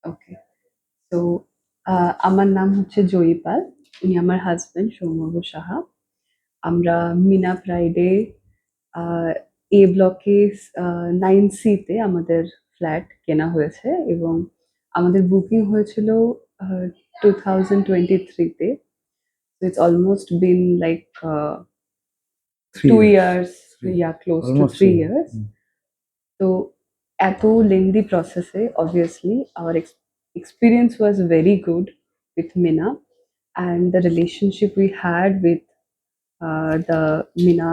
ওকে। তো আমার নাম হচ্ছে জয়ী পাল। উনি আমার হাসব্যান্ড সৌম্য সাহা। আমরা মিনা প্রাইডে আ এ ব্লকে 9C তে আমাদের ফ্ল্যাট কেনা হয়েছে এবং আমাদের বুকিং হয়েছিল আ 2023 তে। So it's almost been like 3 2 years. years, yeah, close to Almost 3 3 years. years. তো এত lengthy process A obviously our experience was very good with Mina, and the relationship we had with the Mina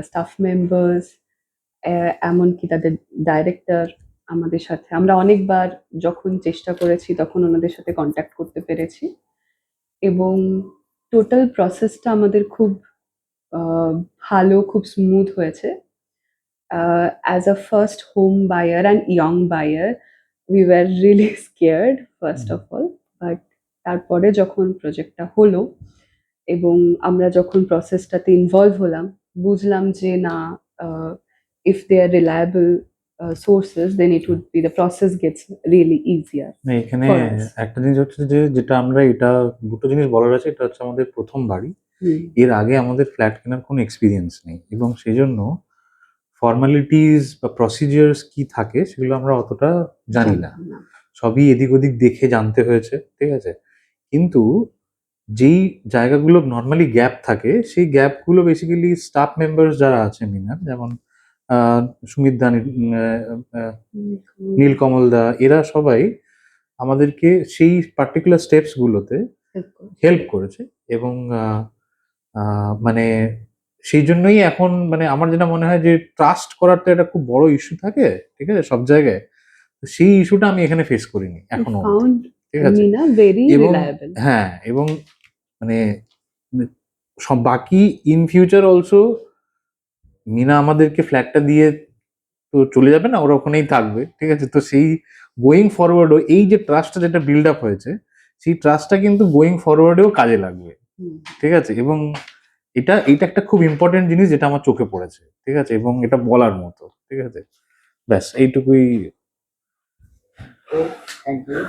staff members, এমনকি তাদের director আমাদের সাথে আমরা অনেকবার যখন চেষ্টা করেছি তখন ওনাদের সাথে কন্ট্যাক্ট করতে পেরেছি এবং টোটাল প্রসেসটা আমাদের খুব আহ, ভালো, খুব স্মুথ হয়েছে। As a first home buyer and young buyer, we were really scared first of all, but তারপরে যখন প্রজেক্টটা হলো এবং আমরা যখন প্রসেসটাতে ইনভলভ হলাম, বুঝলাম যে না, if they are reliable sources, then it would be the process gets really easier না, এখানে for us. একটা জিনিস হচ্ছে যে যেটা আমরা এটা দুটো জিনিস বলার আছে। এটা হচ্ছে আমাদের প্রথম বাড়ি। হুম, এর আগে আমাদের ফ্ল্যাট কেনার কোনো এক্সপিরিয়েন্স নেই এবং সেজন্য ফর্মালিটিস বা প্রসিজিয়ার্স কি থাকে সেগুলো আমরা অতটা জানি না। জানতাম না। সবই এদিক ওদিক দেখে জানতে হয়েছে, ঠিক আছে? কিন্তু যেই জায়গাগুলো নরমালি গ্যাপ থাকে সেই গ্যাপগুলো বেসিক্যালি স্টাফ মেম্বার্স যারা আছে মিনার, যেমন সুমিত দা, নীলকমল দা, এরা সবাই আমাদেরকে সেই পার্টিকুলার স্টেপস গুলোতে Help করছে। হেল্প করেছে এবং মানে সেই জন্যই এখন মানে আমার যেটা মনে হয় যে ট্রাস্ট করার তো একটা খুব বড় ইস্যু থাকে, ঠিক আছে, সব জায়গায়। তো সেই ইস্যুটা আমি এখানে ফেস করিনি We এখনো অবধি, found ঠিক আছে? Mina very এবং reliable. হ্যাঁ, এবং মানে মানে সব বাকি ইন ফিউচার অলসো মিনা আমাদেরকে ফ্ল্যাটটা দিয়ে তো চলে যাবে না, ওরা ওখানেই থাকবে, ঠিক আছে? তো সেই গোয়িং ফরওয়ার্ডও এই যে ট্রাস্টটা যেটা বিল্ড আপ হয়েছে, সেই ট্রাস্টটা কিন্তু গোয়িং ফরওয়ার্ডেও কাজে লাগবে, হুম। ঠিক আছে? এবং এটা একটা খুব ইম্পর্টেন্ট জিনিস যেটা আমার চোখে পড়েছে, ঠিক আছে? এবং এটা বলার মতো, ঠিক আছে? ব্যাস এইটুকুই। Thank you.